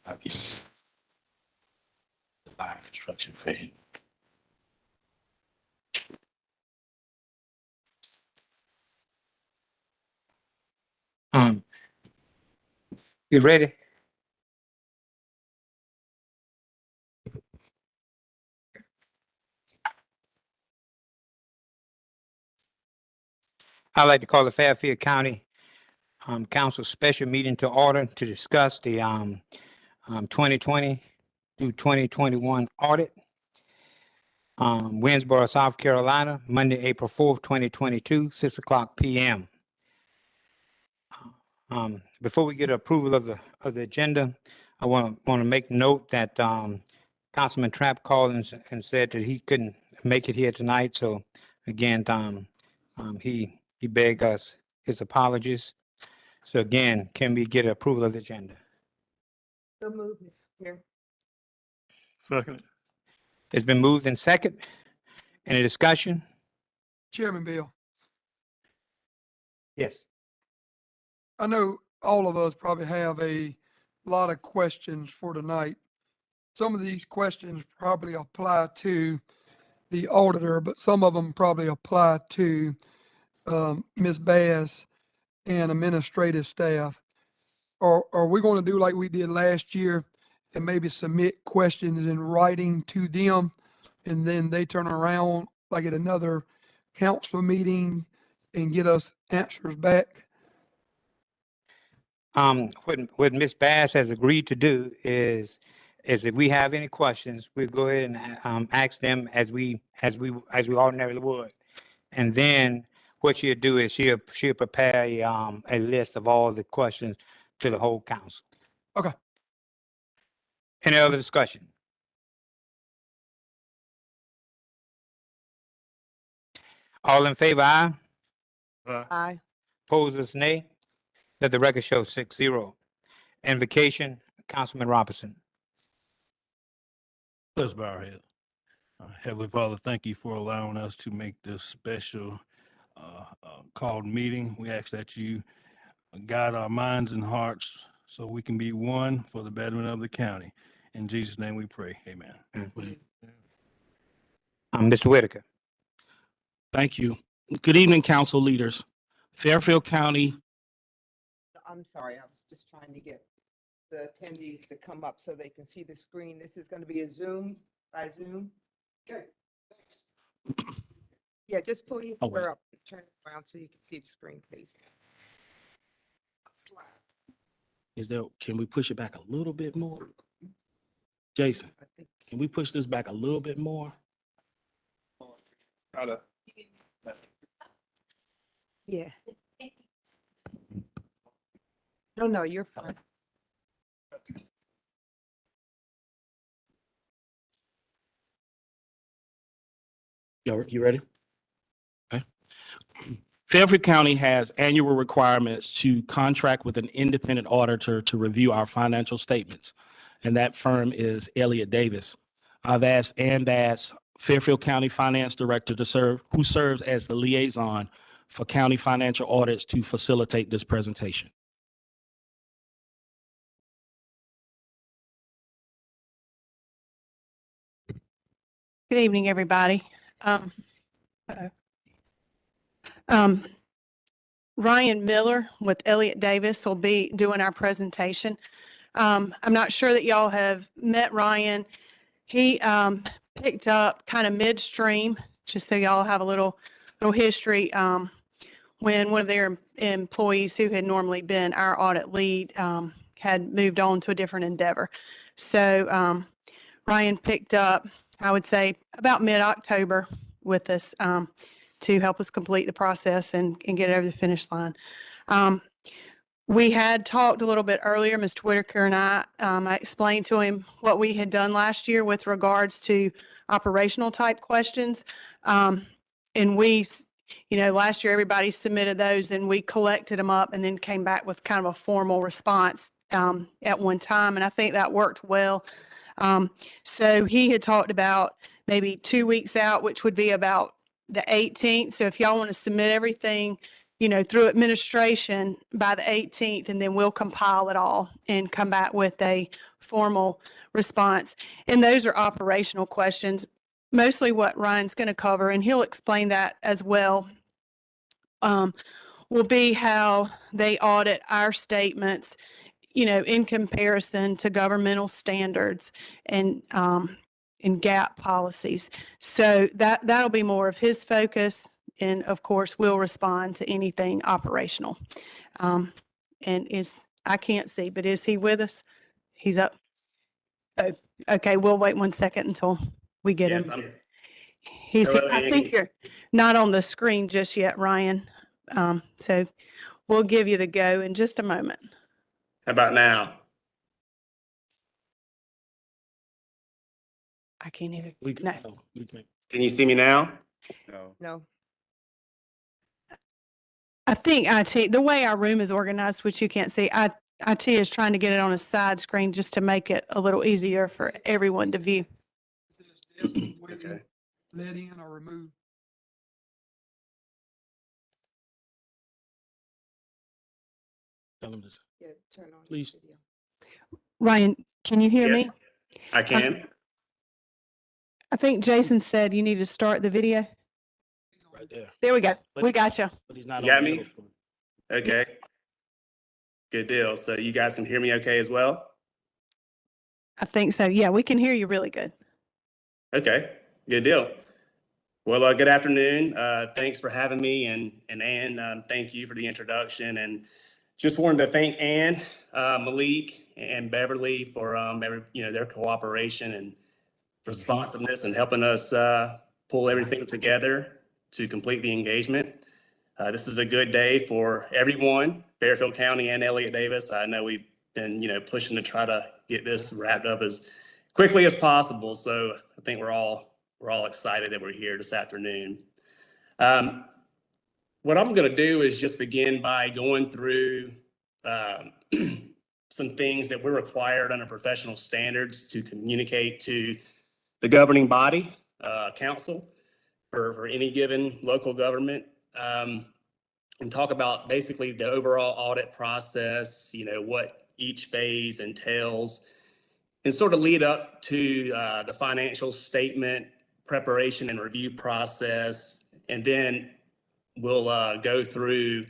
Obviously. The live construction phase. You ready? I'd like to call the Fairfield County Council special meeting to order to discuss the 2020 through 2021 audit. Winsboro, South Carolina, Monday, April 4th, 2022, 6:00 p.m. Before we get approval of the agenda, I want to make note that Councilman Trapp called and said that he couldn't make it here tonight. So again, he begged us his apologies. So again, can we get approval of the agenda? So moved, Mr. Chair. Second. It's been moved in second. Any discussion? Chairman Bill, Yes. I know all of us probably have a lot of questions for tonight. Some of these questions probably apply to the auditor, but some of them probably apply to Ms. Bass and administrative staff. Are we going to do like we did last year and maybe submit questions in writing to them, and then they turn around like at another council meeting and get us answers back? What Ms. Bass has agreed to do is if we have any questions, we'll go ahead and ask them as we ordinarily would. And then what she'll do is she'll prepare a list of all the questions to the whole council. Okay. Any other discussion? All in favor, aye. Aye. Opposers, nay. Let the record show 6-0. Invocation, Councilman Robinson. Let's bow our head. Heavenly Father, thank you for allowing us to make this special called meeting. We ask that you guide our minds and hearts so we can be one for the betterment of the county. In Jesus' name we pray. Amen. Mr. Whitaker. Thank you. Good evening, council leaders. Fairfield County. I'm sorry, I was just trying to get the attendees to come up so they can see the screen. This is going to be a Zoom, by Zoom. Okay. Yeah, just pull your square up and turn it around so you can see the screen, please. Can we push it back a little bit more? Jason, I think can we push this back a little bit more? yeah. No, you're fine. You ready? Okay. Fairfield County has annual requirements to contract with an independent auditor to review our financial statements, and that firm is Elliott Davis. I've asked Ann Bass, Fairfield County Finance Director, who serves as the liaison for county financial audits, to facilitate this presentation. Good evening, everybody. Ryan Miller with Elliott Davis will be doing our presentation. I'm not sure that y'all have met Ryan. He picked up kind of midstream, just so y'all have a little history, when one of their employees who had normally been our audit lead had moved on to a different endeavor. So Ryan picked up, I would say, about mid-October with us to help us complete the process and get it over the finish line. We had talked a little bit earlier, Mr. Whitaker and I explained to him what we had done last year with regards to operational type questions. And we, last year, everybody submitted those and we collected them up and then came back with kind of a formal response at one time. And I think that worked well. So he had talked about maybe 2 weeks out, which would be about the 18th. So if y'all want to submit everything through administration by the 18th, and then we'll compile it all and come back with a formal response. And those are operational questions, mostly what Ryan's going to cover, and he'll explain that as well, will be how they audit our statements, in comparison to governmental standards and GAAP policies. So that'll be more of his focus. And of course, we'll respond to anything operational. And I can't see, but is he with us? He's up. Oh, okay. We'll wait 1 second until we get Yes, him. I think you're not on the screen just yet, Ryan. So we'll give you the go in just a moment. How about now? I can't either. We can, No. no, we can. Can you see me now? No. I think IT, the way our room is organized, which you can't see, IT is trying to get it on a side screen just to make it a little easier for everyone to view. Okay. Let in or remove. Tell him to- Yeah, turn on the Please. video. Ryan, can you hear Yeah. me? I can. I think Jason said you need to start the video. Right there. There we go. But- We got you. But he's not You on got the me? middle screen. Okay. Good deal. So you guys can hear me okay as well? I think so. Yeah, we can hear you really good. Okay. Good deal. Well, good afternoon. Thanks for having me, and Ann, thank you for the introduction. And just wanted to thank Ann, Malik, and Beverly for their cooperation and responsiveness and helping us pull everything together to complete the engagement. This is a good day for everyone, Fairfield County and Elliott Davis. I know we've been, pushing to try to get this wrapped up as quickly as possible. So I think we're all excited that we're here this afternoon. What I'm going to do is just begin by going through some things that we're required under professional standards to communicate to the governing body, council, for any given local government, and talk about basically the overall audit process, what each phase entails, and sort of lead up to the financial statement preparation and review process. And then we'll go through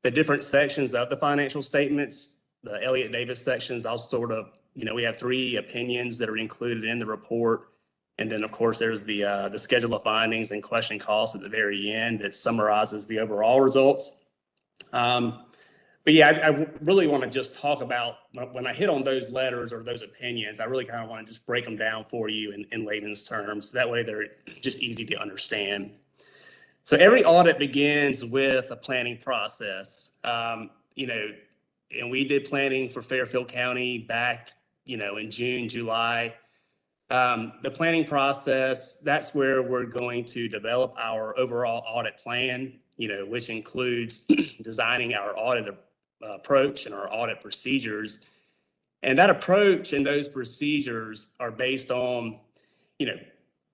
the different sections of the financial statements, the Elliott Davis sections. I'll sort of, we have 3 opinions that are included in the report. And then, of course, there's the schedule of findings and question costs at the very end that summarizes the overall results. But yeah, I really want to just talk about, when I hit on those letters or those opinions, I really kind of want to just break them down for you in layman's terms. That way they're just easy to understand. So every audit begins with a planning process. And we did planning for Fairfield County back, in June, July. The planning process, that's where we're going to develop our overall audit plan, which includes designing our audit approach and our audit procedures. And that approach and those procedures are based on,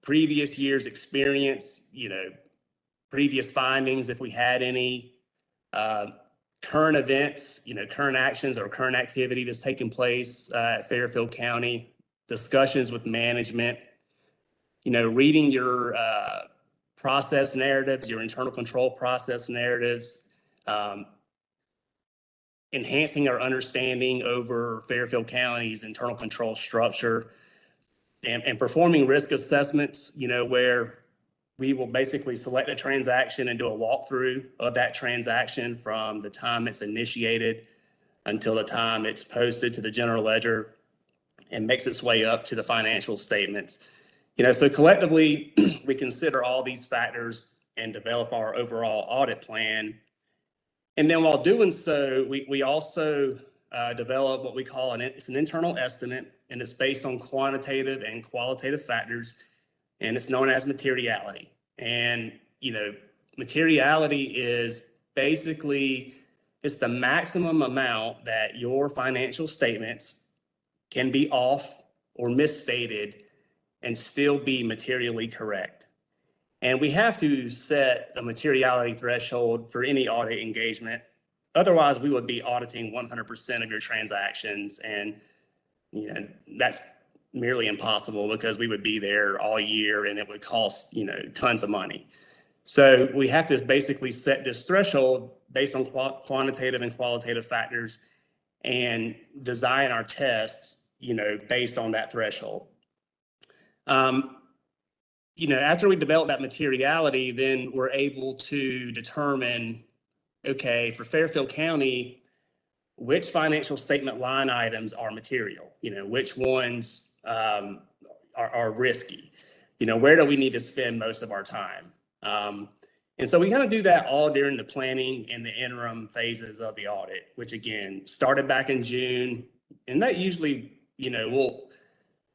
previous year's experience, previous findings, if we had any, current events, current actions or current activity that's taking place at Fairfield County, discussions with management, reading your process narratives, your internal control process narratives, enhancing our understanding over Fairfield County's internal control structure, and performing risk assessments, where we will basically select a transaction and do a walkthrough of that transaction from the time it's initiated until the time it's posted to the general ledger and makes its way up to the financial statements. So collectively, we consider all these factors and develop our overall audit plan. And then while doing so, we also develop what we call it's an internal estimate, and it's based on quantitative and qualitative factors, and it's known as materiality. And, materiality is basically, it's the maximum amount that your financial statements can be off or misstated and still be materially correct. And we have to set a materiality threshold for any audit engagement. Otherwise, we would be auditing 100% of your transactions. And, that's merely impossible because we would be there all year and it would cost, tons of money. So we have to basically set this threshold based on quantitative and qualitative factors and design our tests, based on that threshold. After we develop that materiality, then we're able to determine, okay, for Fairfield County, which financial statement line items are material, which ones are risky, where do we need to spend most of our time? And so we kind of do that all during the planning and the interim phases of the audit, which again, started back in June. And that usually, we'll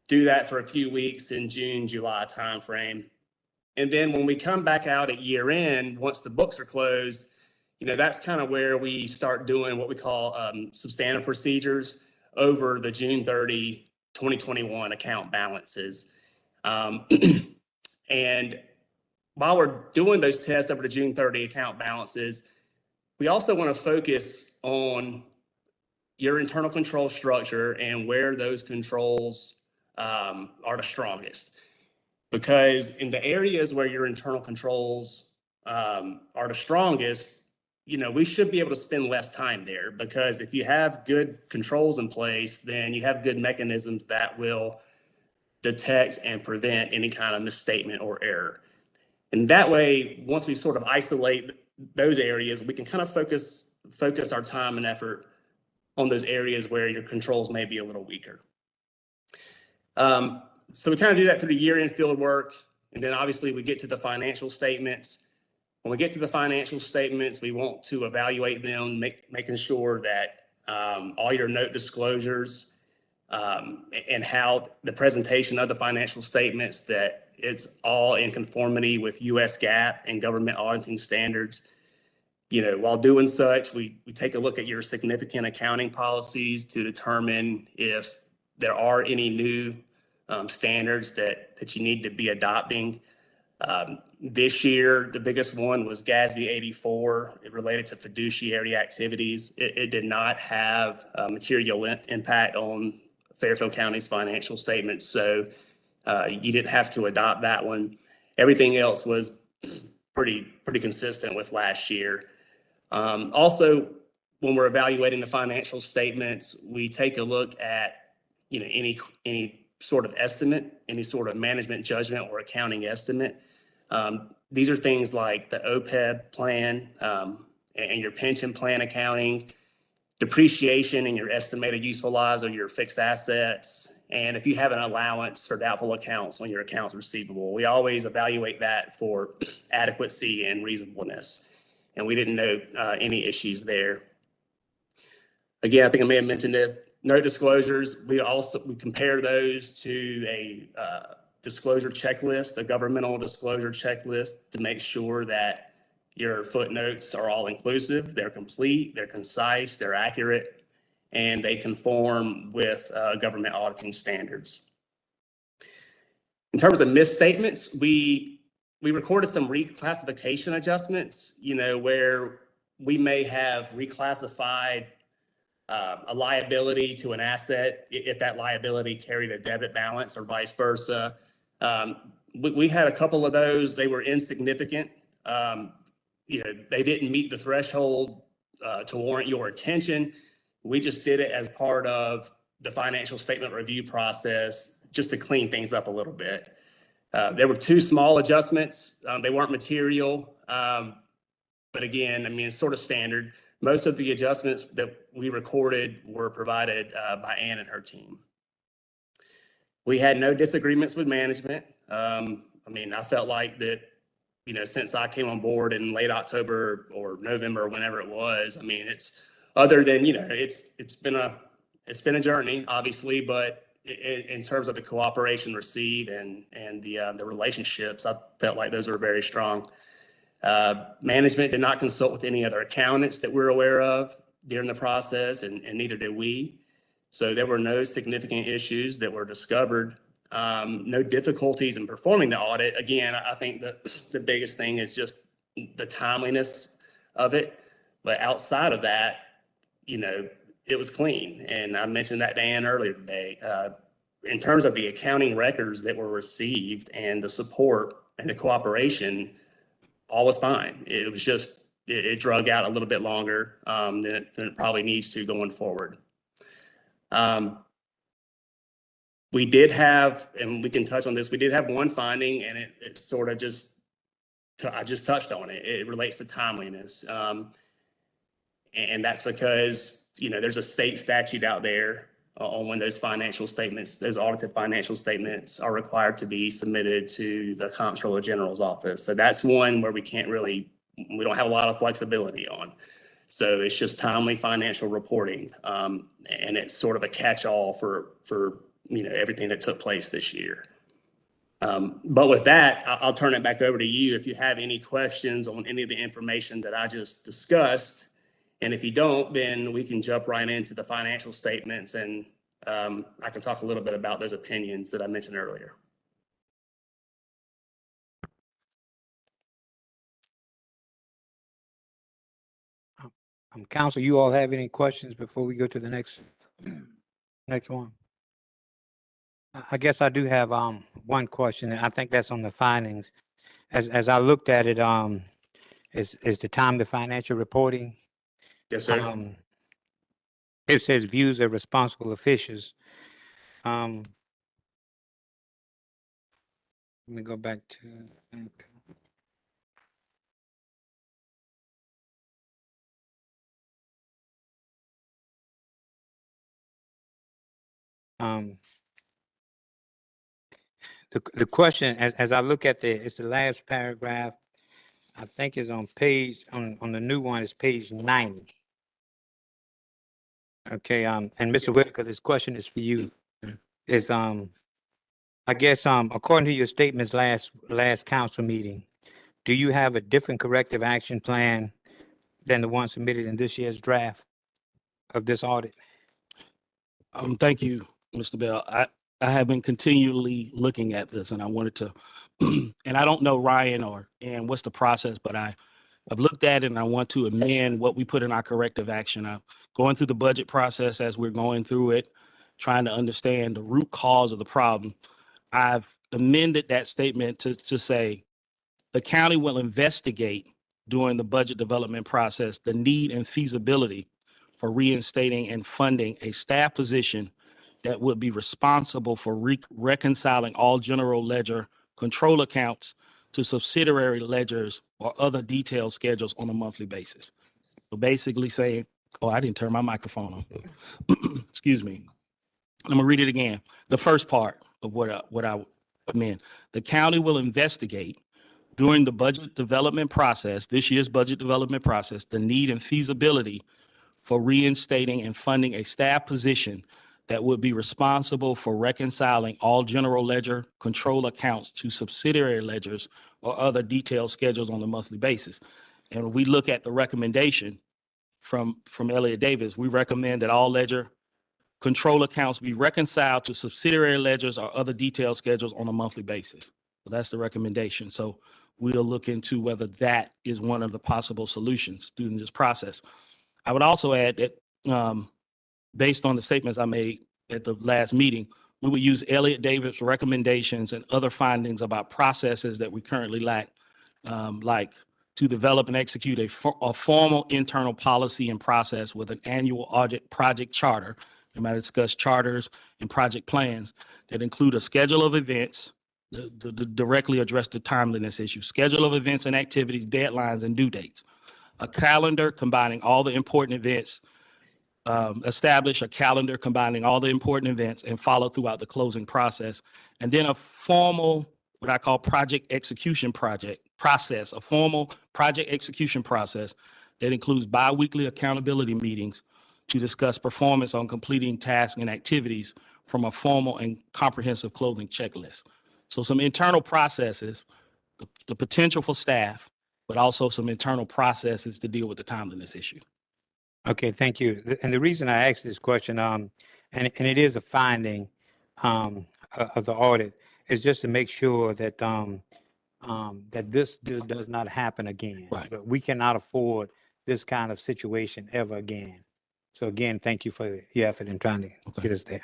do that for a few weeks in June, July timeframe. And then when we come back out at year end, once the books are closed, that's kind of where we start doing what we call substantive procedures over the June 30, 2021 account balances. And while we're doing those tests over the June 30 account balances, we also want to focus on your internal control structure and where those controls are the strongest. Because in the areas where your internal controls are the strongest, we should be able to spend less time there, because if you have good controls in place, then you have good mechanisms that will detect and prevent any kind of misstatement or error. And that way, once we sort of isolate those areas, we can kind of focus our time and effort on those areas where your controls may be a little weaker. So we kind of do that through the year-end field work. And then obviously we get to the financial statements. When we get to the financial statements, we want to evaluate them, making sure that all your note disclosures and how the presentation of the financial statements, that it's all in conformity with US GAAP and government auditing standards. While doing such, we take a look at your significant accounting policies to determine if there are any new standards that you need to be adopting. This year, the biggest one was GASB 84. It related to fiduciary activities. It did not have a material impact on Fairfield County's financial statements, so you didn't have to adopt that one. Everything else was pretty consistent with last year. Also, when we're evaluating the financial statements, we take a look at any sort of estimate, any sort of management judgment or accounting estimate. These are things like the OPEB plan and your pension plan accounting, depreciation and your estimated useful lives of your fixed assets, and if you have an allowance for doubtful accounts on your accounts receivable. We always evaluate that for adequacy and reasonableness, and we didn't note any issues there. Again, I think I may have mentioned this. Note disclosures, we compare those to a disclosure checklist, a governmental disclosure checklist, to make sure that your footnotes are all inclusive, they're complete, they're concise, they're accurate, and they conform with government auditing standards. In terms of misstatements, we recorded some reclassification adjustments, where we may have reclassified a liability to an asset if that liability carried a debit balance or vice versa. We had a couple of those. They were insignificant. They didn't meet the threshold to warrant your attention. We just did it as part of the financial statement review process, just to clean things up a little bit. There were two small adjustments. They weren't material, but again, it's sort of standard. Most of the adjustments that we recorded were provided by Ann and her team. We had no disagreements with management. I felt like that, since I came on board in late October or November, whenever it was, it's other than, it's been a journey, obviously, but in terms of the cooperation received and the relationships, I felt like those were very strong. Management did not consult with any other accountants that we're aware of during the process, and neither did we. So there were no significant issues that were discovered. No difficulties in performing the audit. Again, I think that the biggest thing is just the timeliness of it. But outside of that, you know, it was clean. And I mentioned that to Ann earlier today. In terms of the accounting records that were received and the support and the cooperation, all was fine. It was just, it drug out a little bit longer than it probably needs to going forward. We did have, and we can touch on this, we did have one finding, and it sort of just, I just touched on it. It relates to timeliness. And that's because, you know, there's a state statute out there on when those financial statements, those audited financial statements are required to be submitted to the Comptroller General's office. So that's one where we can't really, we don't have a lot of flexibility on. So it's just timely financial reporting. And it's sort of a catch-all for, you know, everything that took place this year. But with that, I'll turn it back over to you. If you have any questions on any of the information that I just discussed, and if you don't, then we can jump right into the financial statements, and I can talk a little bit about those opinions that I mentioned earlier. Council, you all have any questions before we go to the next one? I guess I do have one question, and I think that's on the findings. As I looked at it, is the time the financial reporting. Yes, sir. It says views of responsible officials. Let me go back to. The question, as I look at it's the last paragraph. I think is on page on the new one is page 90. Okay, and Mr. Whitaker, this question is for you. Is I guess according to your statements last council meeting, do you have a different corrective action plan than the one submitted in this year's draft of this audit? Thank you, Mr. Bell. I have been continually looking at this, and I wanted to, and I don't know Ryan and what's the process, but I've looked at it and I want to amend what we put in our corrective action. I'm going through the budget process as we're going through it, trying to understand the root cause of the problem. I've amended that statement to say the county will investigate during the budget development process the need and feasibility for reinstating and funding a staff position that would be responsible for reconciling all general ledger control accounts to subsidiary ledgers or other detailed schedules on a monthly basis. So basically saying, oh, I didn't turn my microphone on. Excuse me. I'm gonna read it again. The first part of what I amend. The county will investigate during the budget development process, this year's budget development process, the need and feasibility for reinstating and funding a staff position that would be responsible for reconciling all general ledger control accounts to subsidiary ledgers or other detailed schedules on a monthly basis. And when we look at the recommendation from Elliott Davis, we recommend that all ledger control accounts be reconciled to subsidiary ledgers or other detailed schedules on a monthly basis. So that's the recommendation. So we'll look into whether that is one of the possible solutions during this process. I would also add that based on the statements I made at the last meeting, we would use Elliott Davis' recommendations and other findings about processes that we currently lack, like to develop and execute a formal internal policy and process with an annual audit project charter. We might discuss charters and project plans that include a schedule of events that directly address the timeliness issue, schedule of events and activities, deadlines, and due dates, a calendar combining all the important events, establish a calendar combining all the important events and follow throughout the closing process, and then a formal, what I call project execution process, a formal project execution process that includes bi-weekly accountability meetings to discuss performance on completing tasks and activities from a formal and comprehensive closing checklist. So some internal processes, the potential for staff, but also some internal processes to deal with the timeliness issue. Okay, thank you. And the reason I asked this question, and it is a finding, of the audit is just to make sure that, that this does not happen again. Right. But we cannot afford this kind of situation ever again. So again, thank you for your effort in trying to Okay. get us there.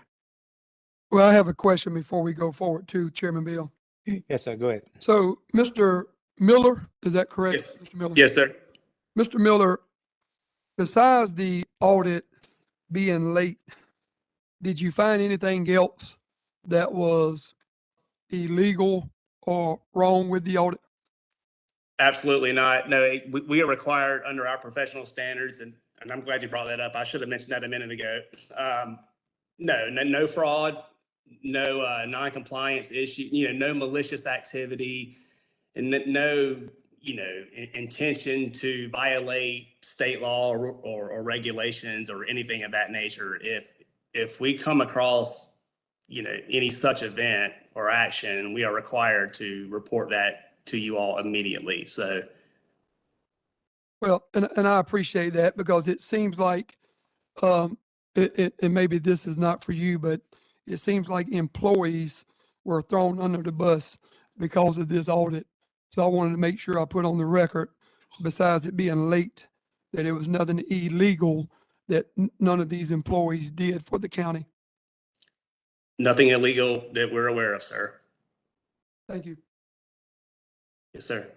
Well, I have a question before we go forward too, Chairman Bill. Yes, sir, go ahead. So, Mr. Miller, is that correct? Yes. Mr. Miller? Yes, sir. Mr. Miller, besides the audit being late, did you find anything else that was illegal or wrong with the audit? Absolutely not. No, we are required under our professional standards, and I'm glad you brought that up. I should have mentioned that a minute ago. No fraud, no non-compliance issue, no malicious activity, and no, intention to violate state law or regulations or anything of that nature. If we come across, any such event or action, we are required to report that to you all immediately. So, Well, and I appreciate that because it seems like, and maybe this is not for you, but it seems like employees were thrown under the bus because of this audit. So I wanted to make sure I put on the record, besides it being late, that it was nothing illegal that none of these employees did for the county. nothing illegal that we're aware of, sir. Thank you. Yes, sir.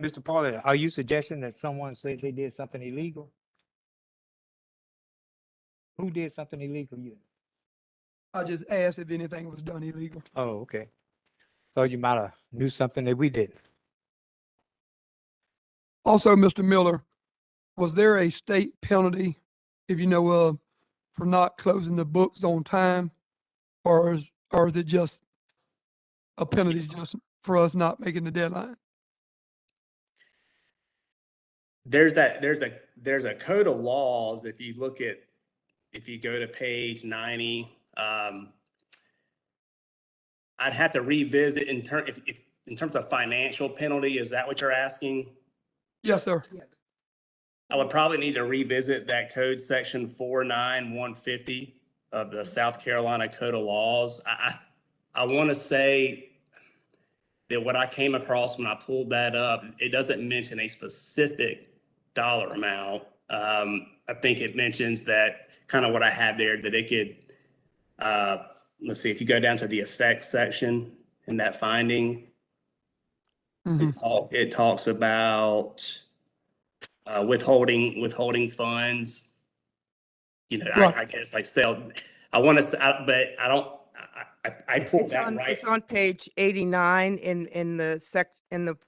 Mr. Pauley, are you suggesting that someone said they did something illegal? Who did something illegal? You? I just asked if anything was done illegal. Oh, okay. Thought you might have knew something that we didn't. Also, Mr. Miller, was there a state penalty, if you know of, for not closing the books on time? Or is it just a penalty just for us not making the deadline? There's a code of laws. If you go to page 90, I'd have to revisit in terms of financial penalty. Is that what you're asking? Yes, sir. I would probably need to revisit that code section 49150 of the South Carolina Code of Laws. I want to say that what I came across when I pulled that up, it doesn't mention a specific dollar amount. I think it mentions that kind of what I have there, that it could, let's see, if you go down to the effects section in that finding, it talks about withholding funds. Right. I guess like sell. I want to, but I don't. I pulled that right. It's on page 89 in the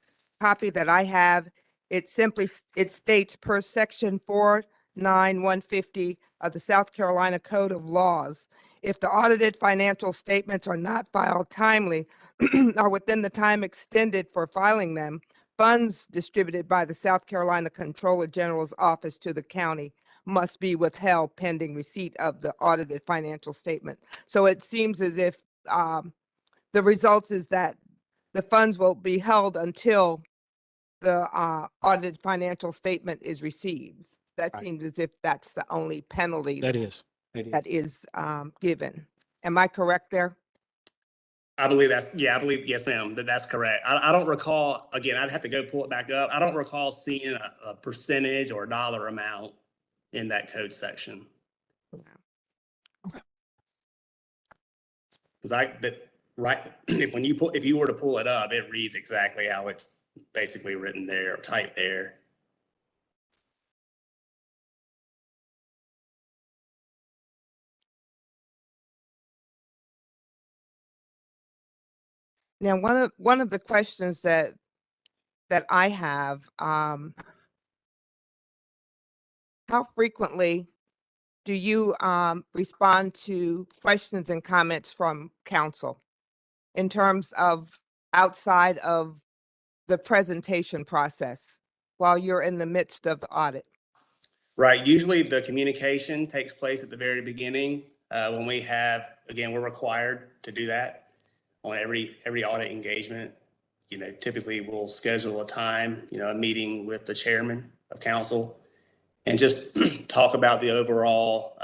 copy that I have. It states per section 49150 of the South Carolina Code of Laws, if the audited financial statements are not filed timely or within the time extended for filing them, funds distributed by the South Carolina Comptroller General's office to the county must be withheld pending receipt of the audited financial statement. So it seems as if the results is that the funds will be held until the audited financial statement is received. That Right. seems as if that's the only penalty That is. that is given. Am I correct there? I believe yes, ma'am, that's correct. I don't recall, again, I'd have to go pull it back up. I don't recall seeing a percentage or a dollar amount in that code section. Because if you were to pull it up, it reads exactly how it's basically written there, or typed there. Now, one of the questions that I have, how frequently do you respond to questions and comments from council in terms of outside of the presentation process while you're in the midst of the audit? Right. Usually the communication takes place at the very beginning when we have, again, we're required to do that on every audit engagement. Typically we'll schedule a time, a meeting with the chairman of council and just talk about the overall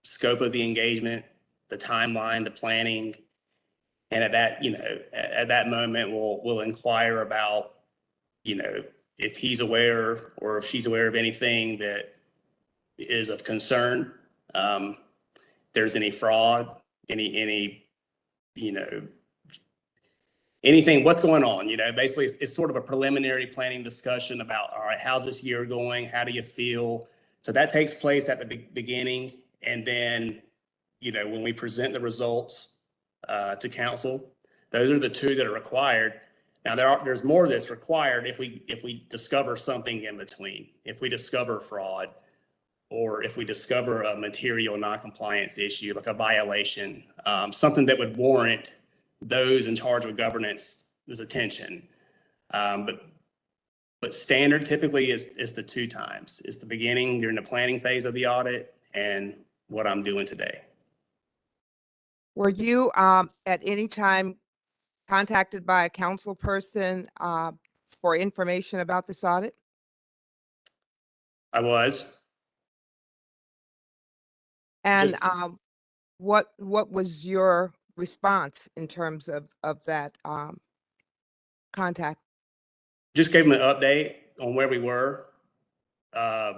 scope of the engagement, the timeline, the planning. And at that, at that moment, we'll inquire about, if he's aware or if she's aware of anything that is of concern. There's any fraud, any, anything, what's going on, basically it's sort of a preliminary planning discussion about, all right, how's this year going? How do you feel? So that takes place at the beginning. And then, when we present the results to council, those are the two that are required. Now there's more that's required if we discover something in between, if we discover fraud, or if we discover a material noncompliance issue, like a violation, something that would warrant those in charge of governance's attention. But standard typically is the 2 times. It's the beginning during the planning phase of the audit and what I'm doing today. Were you at any time contacted by a council person for information about this audit? I was. And Just- what was your response in terms of that contact? Just gave them an update on where we were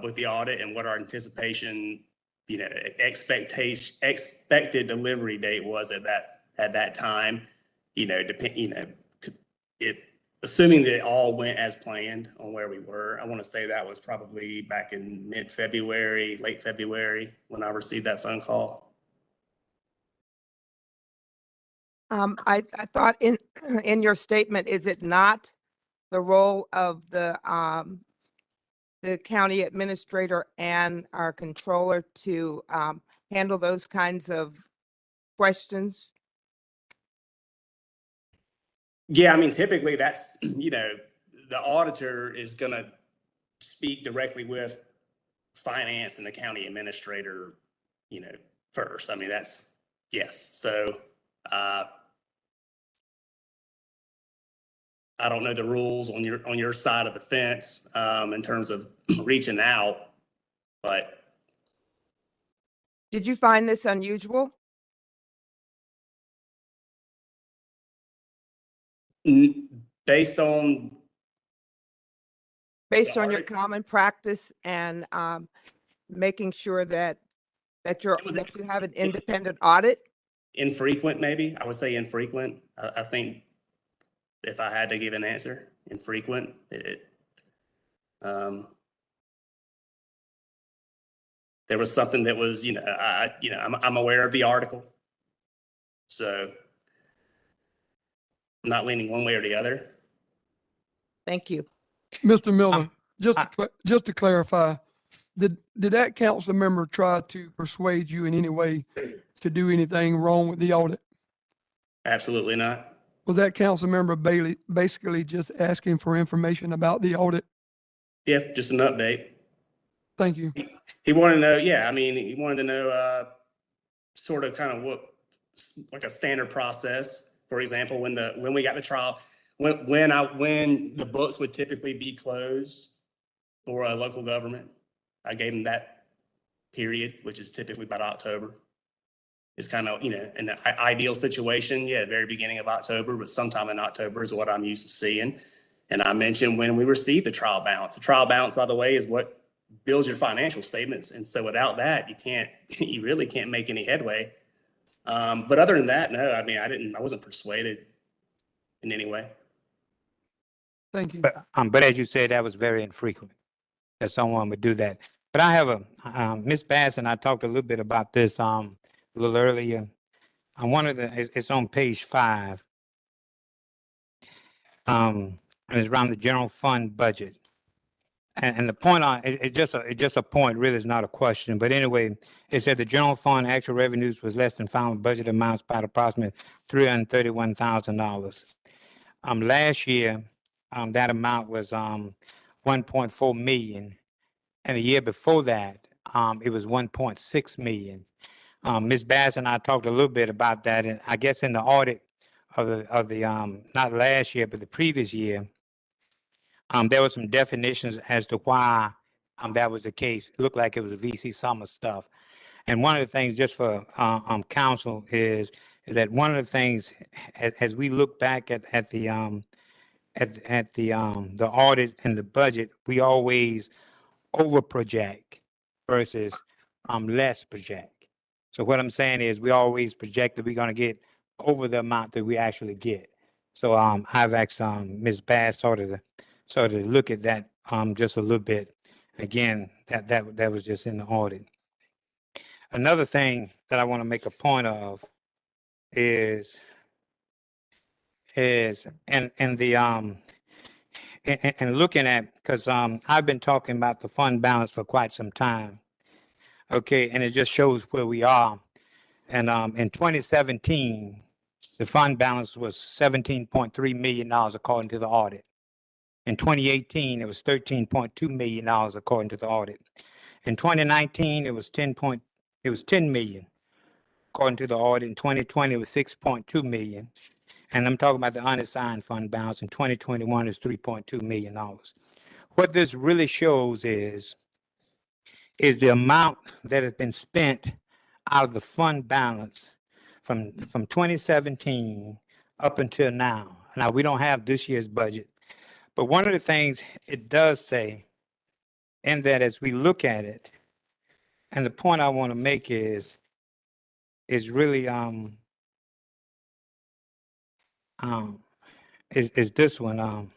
with the audit and what our anticipation, expected delivery date was at that time. If assuming that it all went as planned on where we were, I want to say that was probably back in mid-February, late February, when I received that phone call. I thought in your statement, is it not the role of the county administrator and our controller to handle those kinds of questions? Yeah, I mean, typically that's, the auditor is going to speak directly with finance and the county administrator, first. I mean, that's, yes. So I don't know the rules on your side of the fence in terms of reaching out, but. Did you find this unusual? Based on Based on your audit? common practice and making sure that you have an independent audit? infrequent, maybe, I would say infrequent. I think if I had to give an answer, infrequent, there was something that was, I'm aware of the article. So I'm not leaning one way or the other. Thank you. Mr. Miller, just to clarify, did that council member try to persuade you in any way to do anything wrong with the audit? Absolutely not. Was that council member Bailey basically just asking for information about the audit? Yeah, just an update. Thank you. He wanted to know, yeah, I mean, he wanted to know sort of kind of what, like a standard process. For example, when we got the trial, when the books would typically be closed for a local government, I gave him that period, which is typically about October. It's kind of, in an ideal situation, yeah, very beginning of October, but sometime in October is what I'm used to seeing. And I mentioned when we received the trial balance. The trial balance, by the way, is what builds your financial statements. And so without that, you really can't make any headway. But other than that, no, I mean, I wasn't persuaded in any way. Thank you. But as you said, that was very infrequent that someone would do that. But I have Ms. Bass and I talked a little bit about this a little earlier. It's on page 5. And it's around the general fund budget. And the point it's just a point, really, it's not a question. But anyway, it said the general fund actual revenues was less than final budget amounts by approximately $331,000. Last year, that amount was 1.4 million. And the year before that, it was 1.6 million. Ms. Bass and I talked a little bit about that, and I guess in the audit of the not last year, but the previous year, there were some definitions as to why that was the case. It looked like it was VC Summer stuff. And one of the things, just for council, is that one of the things as we look back at the the audit and the budget, we always over project versus less project. So what I'm saying is we always project that we're going to get over the amount that we actually get. So I've asked Ms. Bass sort of look at that just a little bit. Again, that was just in the audit. Another thing that I want to make a point of is and the and looking at, because I've been talking about the fund balance for quite some time. Okay, and it just shows where we are. And in 2017, the fund balance was $17.3 million according to the audit. In 2018, it was $13.2 million according to the audit. In 2019, it was 10 million according to the audit. In 2020, it was 6.2 million. And I'm talking about the unassigned fund balance. In 2021, is $3.2 million. What this really shows is the amount that has been spent out of the fund balance from 2017 up until now. Now, we don't have this year's budget, but one of the things it does say, and that as we look at it, and the point I want to make is really is this one.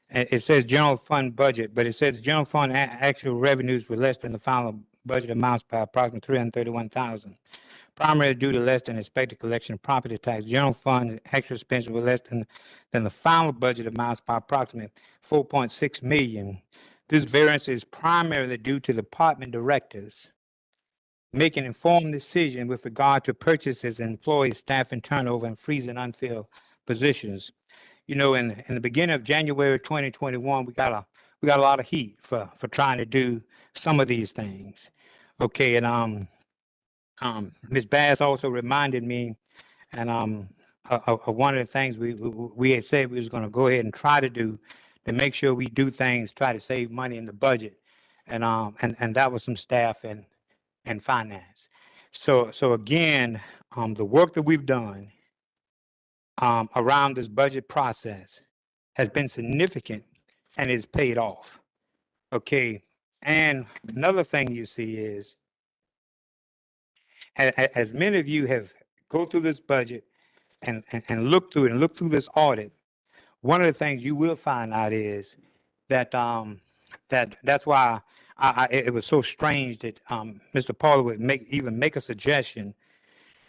It says general fund budget, but it says general fund actual revenues were less than the final budget amounts by approximately 331,000. Primarily due to less than expected collection of property tax. General fund actual expenses were less than the final budget amounts by approximately 4.6 million. This variance is primarily due to the department directors making informed decision with regard to purchases, employee staff and turnover, and freezing unfilled positions. You know, in the beginning of January 2021, we got a lot of heat for trying to do some of these things. Okay, and Ms. Bass also reminded me, and one of the things we had said we was going to go ahead and try to do to make sure we do things, try to save money in the budget, and that was some staff and finance. So again, the work that we've done around this budget process has been significant and is paid off. Okay, and another thing you see is, as many of you have go through this budget and look through it and look through this audit, one of the things you will find out is that that's why it was so strange that Mr. Paul would make a suggestion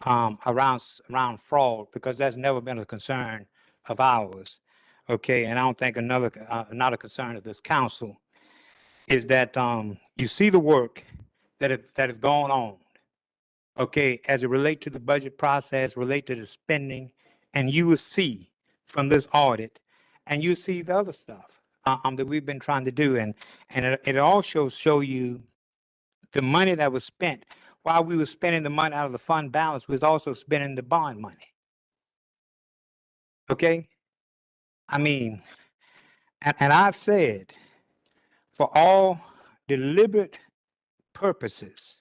around fraud, because that's never been a concern of ours. Okay, and I don't think not a concern of this council, is that you see the work that have gone on, okay, as it relate to the budget process, relate to the spending, and you will see from this audit, and you see the other stuff that we've been trying to do, and it also show you the money that was spent. While we were spending the money out of the fund balance, we was also spending the bond money. Okay, I mean, and I've said, for all deliberate purposes,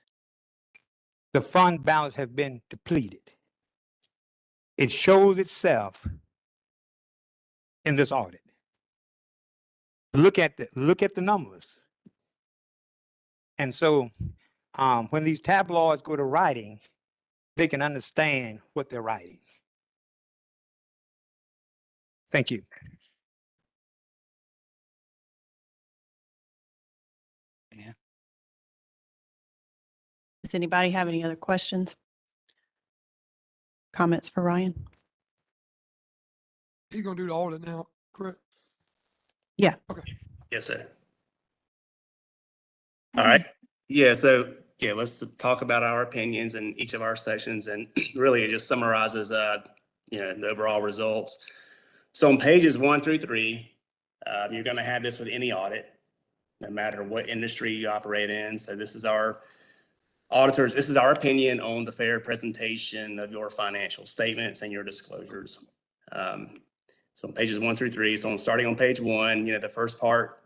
the fund balance has been depleted. It shows itself in this audit. Look at the numbers. And so when these tabloids go to writing, they can understand what they're writing. Thank you. Does anybody have any other questions? Comments for Ryan? He's gonna do the audit now, correct? Yeah. Okay. Yes, sir. All right. Yeah, so yeah, let's talk about our opinions in each of our sessions, and really it just summarizes the overall results. So on pages 1 through 3, you're going to have this with any audit, no matter what industry you operate in. So this is our auditors, this is our opinion on the fair presentation of your financial statements and your disclosures. So on pages 1 through 3, so starting on page 1, the first part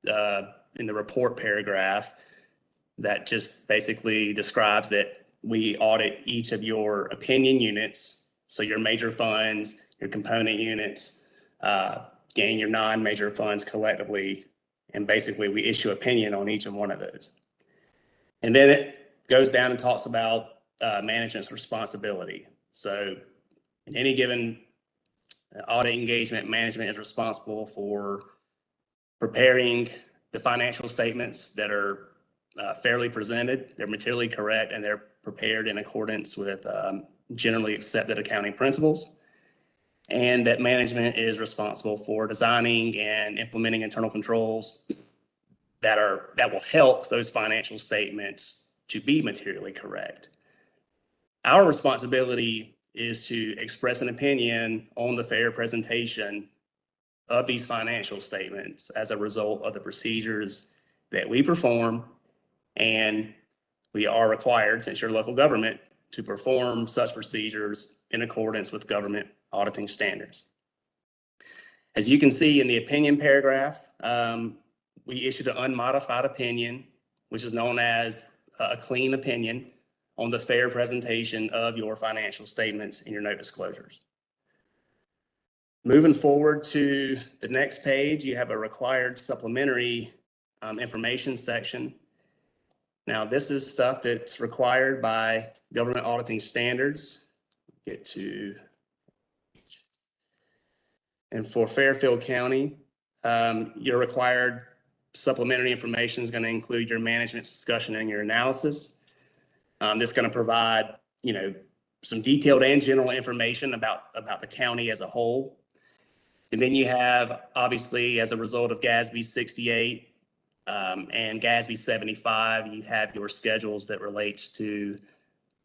in the report paragraph, that just basically describes that we audit each of your opinion units. So your major funds, your component units, and your non-major funds collectively. And basically we issue opinion on each and one of those. And then it goes down and talks about management's responsibility. So in any given audit engagement, management is responsible for preparing the financial statements that are fairly presented, they're materially correct, and they're prepared in accordance with generally accepted accounting principles. And that management is responsible for designing and implementing internal controls that will help those financial statements to be materially correct. Our responsibility is to express an opinion on the fair presentation of these financial statements as a result of the procedures that we perform, and we are required, since you're local government, to perform such procedures in accordance with government auditing standards. As you can see in the opinion paragraph, we issued an unmodified opinion, which is known as a clean opinion on the fair presentation of your financial statements and your note disclosures. Moving forward to the next page, you have a required supplementary information section. Now, this is stuff that's required by government auditing standards. And for Fairfield County, your required supplementary information is going to include your management discussion and your analysis. This is going to provide, some detailed and general information about the county as a whole. And then you have, obviously, as a result of GASB 68 and GASB 75, you have your schedules that relates to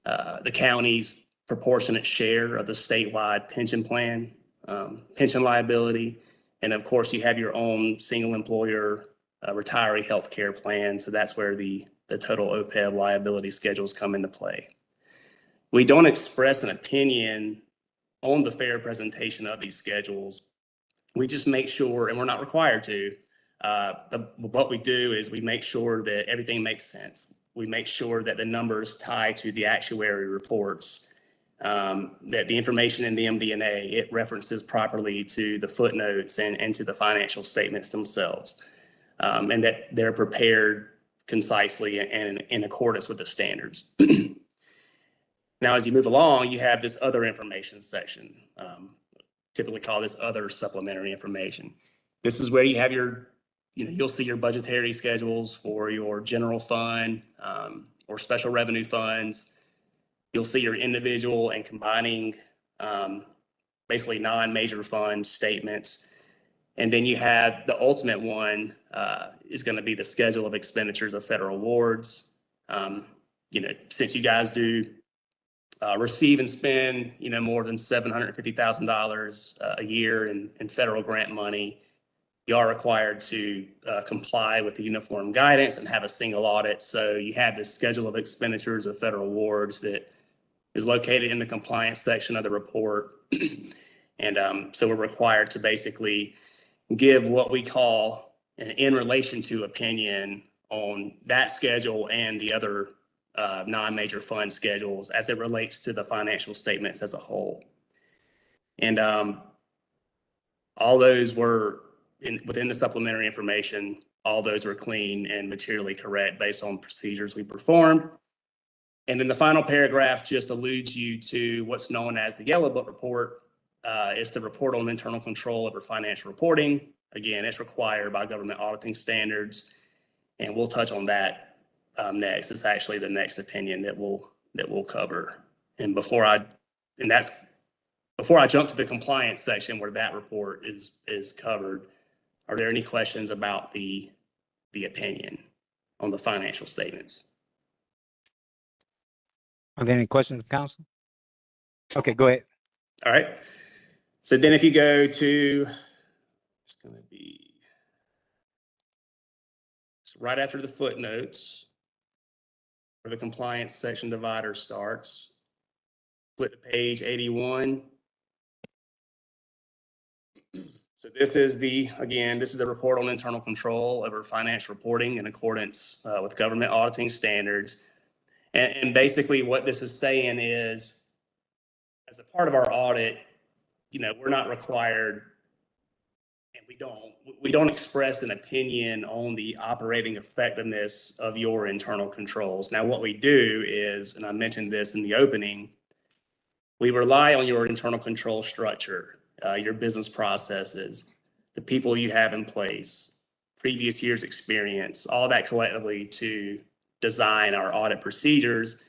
the county's proportionate share of the statewide pension plan, pension liability. And of course, you have your own single employer retiree health care plan. So that's where the total OPEB liability schedules come into play. We don't express an opinion on the fair presentation of these schedules. We just make sure, and we're not required to, what we do is we make sure that everything makes sense. We make sure that the numbers tie to the actuary reports, that the information in the MD&A, it references properly to the footnotes and to the financial statements themselves, and that they're prepared concisely and in accordance with the standards. Now, as you move along, you have this other information section, typically call this other supplementary information. This is where you have your, you'll see your budgetary schedules for your general fund or special revenue funds. You'll see your individual and combining basically non-major fund statements. And then you have the ultimate one is going to be the schedule of expenditures of federal awards. Since you guys do receive and spend, more than $750,000 a year in federal grant money, you are required to comply with the uniform guidance and have a single audit. So you have this schedule of expenditures of federal awards that is located in the compliance section of the report. And so we're required to basically give what we call an in relation to opinion on that schedule and the other non-major fund schedules as it relates to the financial statements as a whole. And all those were within the supplementary information, all those were clean and materially correct based on procedures we performed. And then the final paragraph just alludes you to what's known as the Yellow Book report. It's the report on internal control over financial reporting. Again, it's required by government auditing standards, and we'll touch on that next. It's actually the next opinion that we'll cover. And before I jump to the compliance section where that report is covered, are there any questions about the opinion on the financial statements? Are there any questions, council? Okay, go ahead. All right. So then if you go to, it's going to be right after the footnotes, where the compliance section divider starts, flip to page 81. So this is this is a report on internal control over financial reporting in accordance with government auditing standards. And basically what this is saying is, as a part of our audit, we're not required, and we don't express an opinion on the operating effectiveness of your internal controls. Now, what we do is, and I mentioned this in the opening, we rely on your internal control structure, your business processes, the people you have in place, previous year's experience, all that collectively to design our audit procedures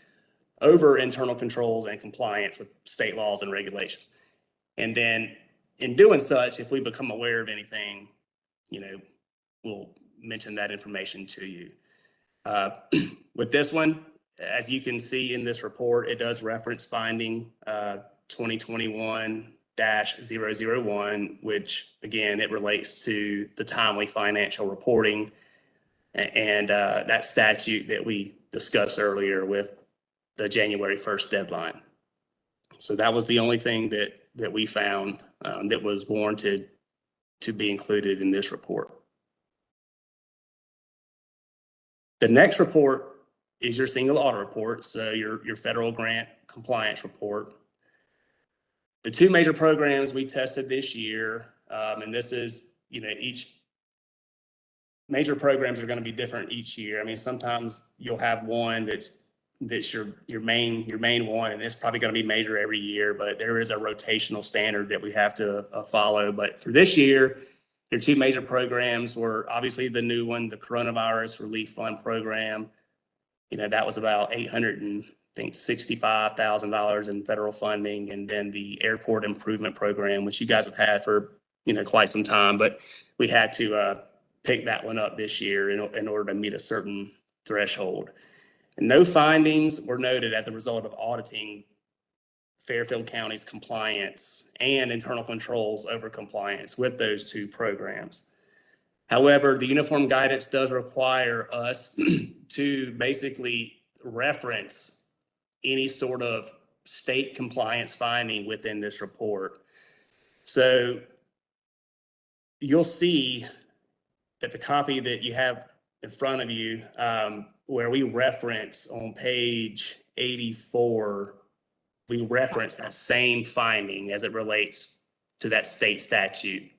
over internal controls and compliance with state laws and regulations. And then in doing such, if we become aware of anything, we'll mention that information to you. With this one, as you can see in this report, it does reference finding 2021-001, which again, it relates to the timely financial reporting and that statute that we discussed earlier with the January 1st deadline. So that was the only thing that we found that was warranted to be included in this report. The next report is your single audit report, so your federal grant compliance report. The two major programs we tested this year, and this is, each major programs are going to be different each year. I mean, sometimes you'll have one that's your main one, and it's probably going to be major every year, but there is a rotational standard that we have to follow. But for this year, your two major programs were obviously the new one, the Coronavirus Relief Fund program. That was about $865,000 in federal funding, and then the Airport Improvement Program, which you guys have had for quite some time, but we had to pick that one up this year in order to meet a certain threshold. And no findings were noted as a result of auditing Fairfield County's compliance and internal controls over compliance with those two programs. However, the uniform guidance does require us to basically reference any sort of state compliance finding within this report. So you'll see that the copy that you have in front of you, where we reference on page 84, we reference that same finding as it relates to that state statute.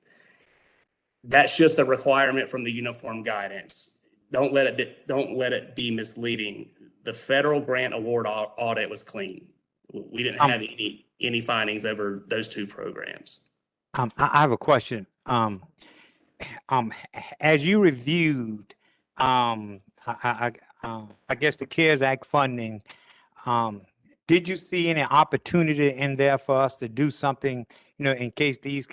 That's just a requirement from the uniform guidance. Don't let it be misleading. The federal grant award audit was clean. We didn't have any findings over those two programs. I have a question. As you reviewed, I guess the CARES Act funding, did you see any opportunity in there for us to do something, in case these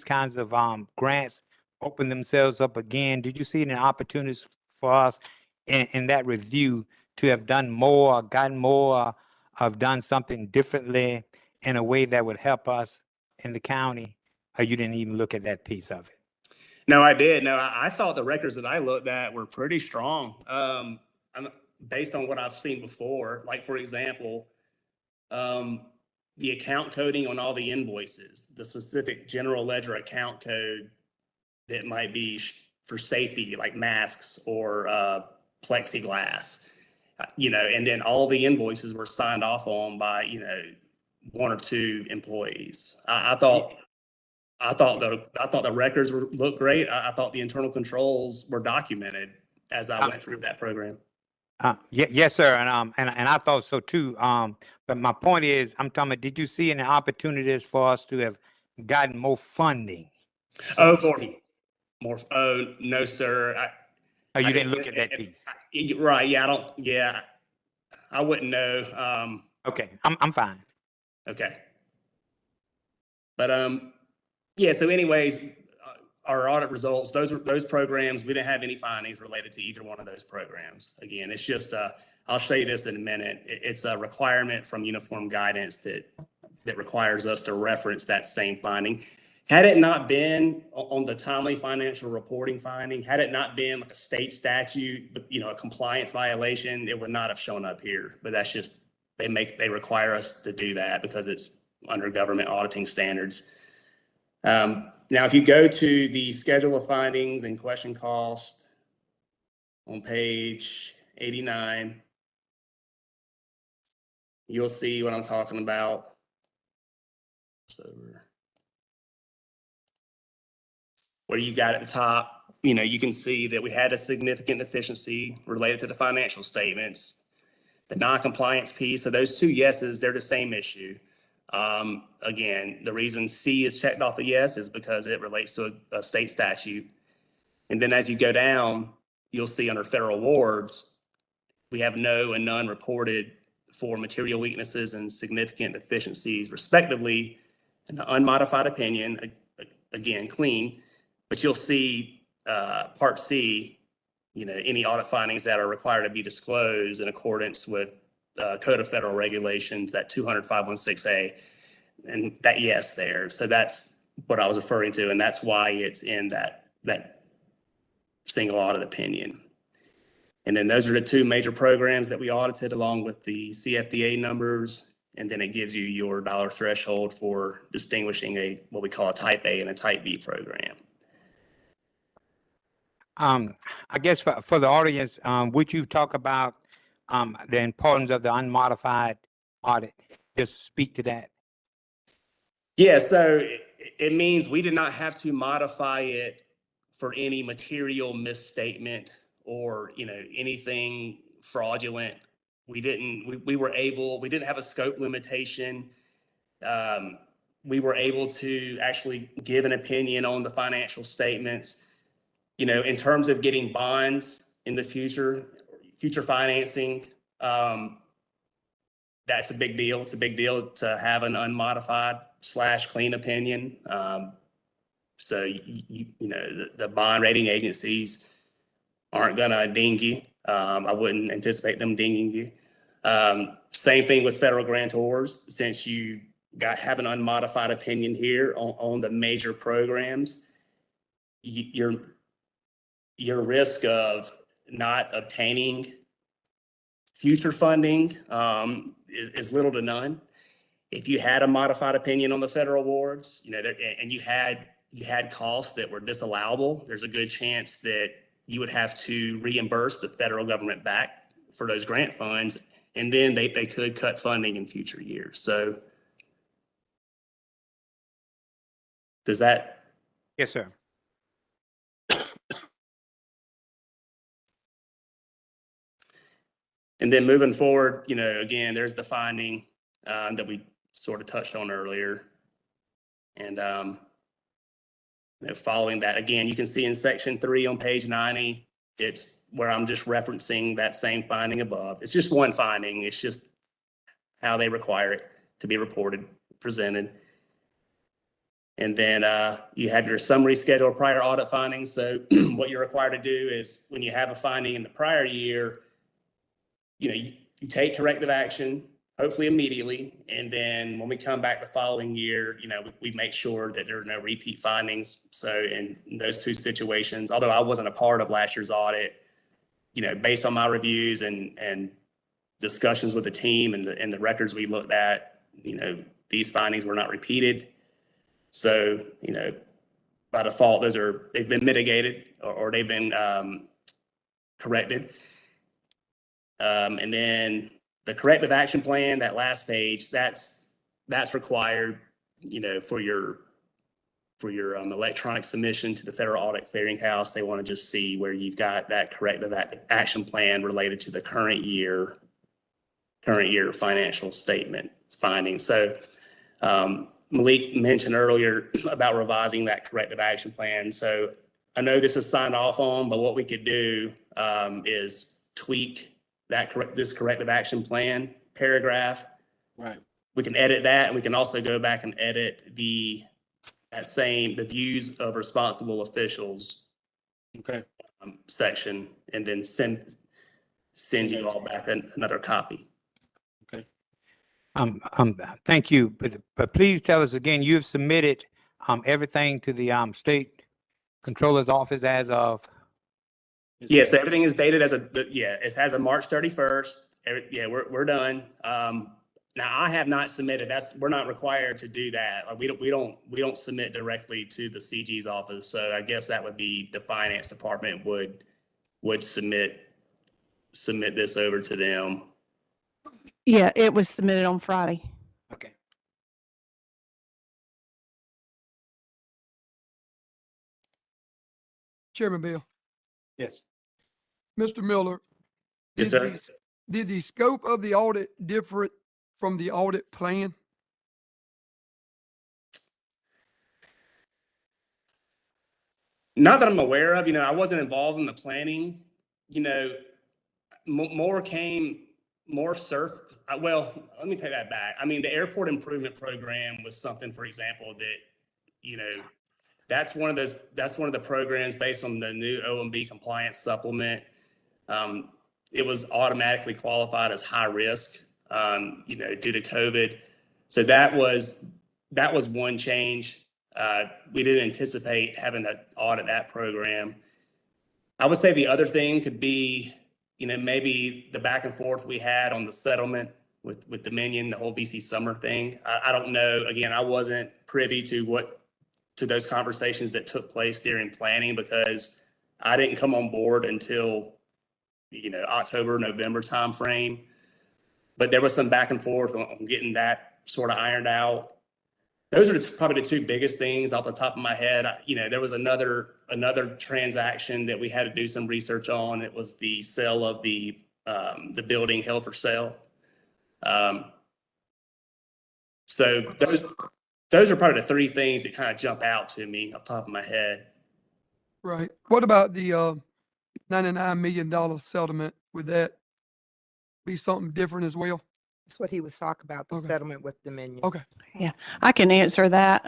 kinds of grants open themselves up again? Did you see any opportunities for us in that review to have done more, gotten more, have done something differently in a way that would help us in the county? Or you didn't even look at that piece of it? No, I did. No, I thought the records that I looked at were pretty strong. Based on what I've seen before, like for example, the account coding on all the invoices, the specific general ledger account code that might be for safety, like masks or plexiglass, and then all the invoices were signed off on by, one or two employees. I thought the records looked great. I thought the internal controls were documented as I went through that program. Yes, sir, and I thought so too. But my point is, I'm talking about, did you see any opportunities for us to have gotten more funding? Oh, more. Oh, no, sir. You didn't look at that piece, right? Yeah, I wouldn't know. Okay, I'm fine. Okay, but yeah. So, anyways, our audit results, those programs, we didn't have any findings related to either one of those programs. Again, it's just I'll show you this in a minute. It's a requirement from uniform guidance that requires us to reference that same finding. Had it not been on the timely financial reporting finding, had it not been like a state statute, a compliance violation, it would not have shown up here. But that's just, they require us to do that because it's under government auditing standards. Now, if you go to the schedule of findings and question cost on page 89, you'll see what I'm talking about. So, where you got at the top, you can see that we had a significant deficiency related to the financial statements. The non-compliance piece, so those two yeses, they're the same issue. Again, the reason C is checked off a yes is because it relates to a state statute. And then as you go down, you'll see under federal awards, we have no and none reported for material weaknesses and significant deficiencies respectively. In the unmodified opinion, again, clean, but you'll see part C, any audit findings that are required to be disclosed in accordance with Code of Federal Regulations, that 200-516A, and that yes there. So that's what I was referring to, and that's why it's in that single audit opinion. And then those are the two major programs that we audited along with the CFDA numbers, and then it gives you your dollar threshold for distinguishing what we call a type A and a type B program. I guess for the audience, would you talk about the importance of the unmodified audit? Just speak to that. Yeah, so it means we did not have to modify it for any material misstatement or anything fraudulent. We didn't have a scope limitation. We were able to actually give an opinion on the financial statements. In terms of getting bonds in the future financing, that's a big deal. It's a big deal to have an unmodified / clean opinion. So the bond rating agencies aren't gonna ding you. I wouldn't anticipate them dinging you. Same thing with federal grantors. Since you have an unmodified opinion here on the major programs, your risk of not obtaining future funding is little to none. If you had a modified opinion on the federal awards, and you had costs that were disallowable, there's a good chance that you would have to reimburse the federal government back for those grant funds, and then they could cut funding in future years. So does that? Yes, sir. And then moving forward, again, there's the finding that we sort of touched on earlier. And following that, again, you can see in section 3 on page 90, it's where I'm just referencing that same finding above. It's just one finding. It's just how they require it to be reported, presented. And then you have your summary schedule of prior audit findings. So what you're required to do is when you have a finding in the prior year, you take corrective action, hopefully immediately. And then when we come back the following year, we make sure that there are no repeat findings. So in those two situations, although I wasn't a part of last year's audit, based on my reviews and discussions with the team and the records we looked at, these findings were not repeated. So, by default, they've been mitigated or they've been corrected. And then the corrective action plan, that last page, that's required, for your electronic submission to the Federal Audit Clearinghouse. They want to just see where you've got that corrective action plan related to the current year financial statement findings. So Malik mentioned earlier about revising that corrective action plan. So I know this is signed off on, but what we could do is tweak this corrective action plan paragraph. Right. We can edit that, and we can also go back and edit the views of responsible officials. Okay. Section, and then send you all back another copy. Okay. Thank you, but please tell us again, you've submitted everything to the state controller's office as of? Yeah, so everything is dated it has a March 31st. Yeah, we're done. Now, I have not submitted, we're not required to do that. Like, we don't submit directly to the CG's office. So I guess that would be the finance department would submit this over to them. Yeah, it was submitted on Friday. Okay. Chairman Bill, Yes. Mr. Miller. Yes, did sir. the- Did the scope of the audit differ from the audit plan? Not that I'm aware of, I wasn't involved in the planning, more well, let me take that back. I mean, the airport improvement program was something, for example, that, that's one of the programs based on the new OMB compliance supplement. It was automatically qualified as high risk, due to COVID. So that was one change. We didn't anticipate having to audit that program. I would say the other thing could be, maybe the back and forth we had on the settlement with Dominion, the whole BC Summer thing. I don't know. Again, I wasn't privy to those conversations that took place during planning because I didn't come on board until, October, November timeframe. But there was some back and forth on getting that sort of ironed out. Those are probably the two biggest things off the top of my head. There was another transaction that we had to do some research on. It was the sale of the building held for sale. So those are probably the three things that kind of jump out to me off the top of my head. Right. What about the $99 million settlement? Would that be something different as well? That's what he was talking about, the Okay. settlement with Dominion. Okay. I can answer that.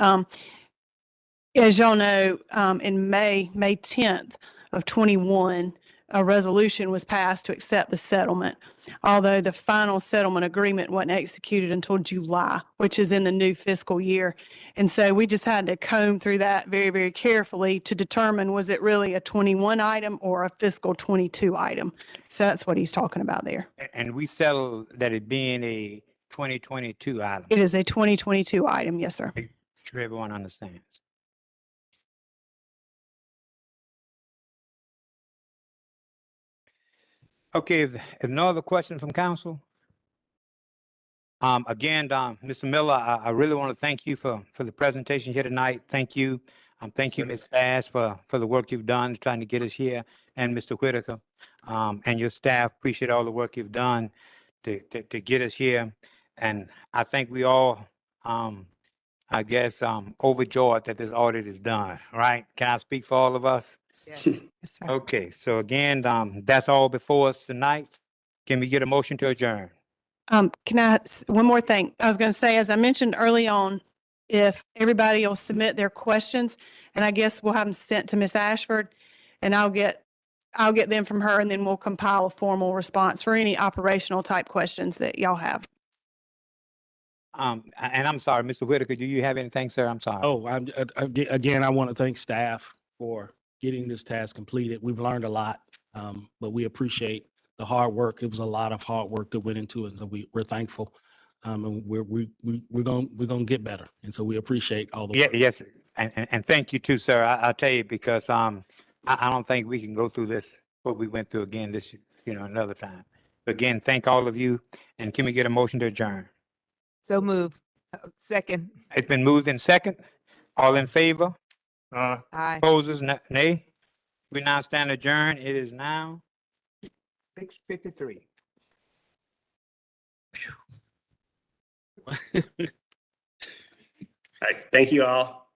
As y'all know, in May 10th of 21, a resolution was passed to accept the settlement, although the final settlement agreement wasn't executed until July, which is in the new fiscal year. And so we just had to comb through that very, very carefully to determine, was it really a 21 item or a fiscal 22 item? So that's what he's talking about there. And we settled that it being a 2022 item. It is a 2022 item. Yes, sir. Sure everyone understands. Okay, if no other questions from council? Again, Mr. Miller, I really want to thank you for the presentation here tonight. Thank you. Thank you, Ms. Bass, for the work you've done trying to get us here, and Mr. Whitaker, and your staff. Appreciate all the work you've done to get us here. And I think we all, I guess, overjoyed that this audit is done, right? Can I speak for all of us? Yes. Yes, sir. Okay, so again, that's all before us tonight. Can we get a motion to adjourn? One more thing. I was going to say, as I mentioned early on, if everybody will submit their questions, and I guess we'll have them sent to Ms. Ashford, and I'll get them from her, and then we'll compile a formal response for any operational type questions that y'all have. And I'm sorry, Mr. Whitaker, do you have anything, sir? I'm sorry. Oh, again, I want to thank staff for getting this task completed. We've learned a lot, but we appreciate the hard work. It was a lot of hard work that went into it, and so we're thankful. And we're gonna get better, and so we appreciate all the Yeah, work. yes, and thank you too, sir. I'll tell you because I don't think we can go through this, what we went through again this, another time. But again, thank all of you, and can we get a motion to adjourn? So move. Second. It's been moved in second. All in favor? Aye. Opposers, nay? We now stand adjourned. It is now 6:53. All right, thank you all.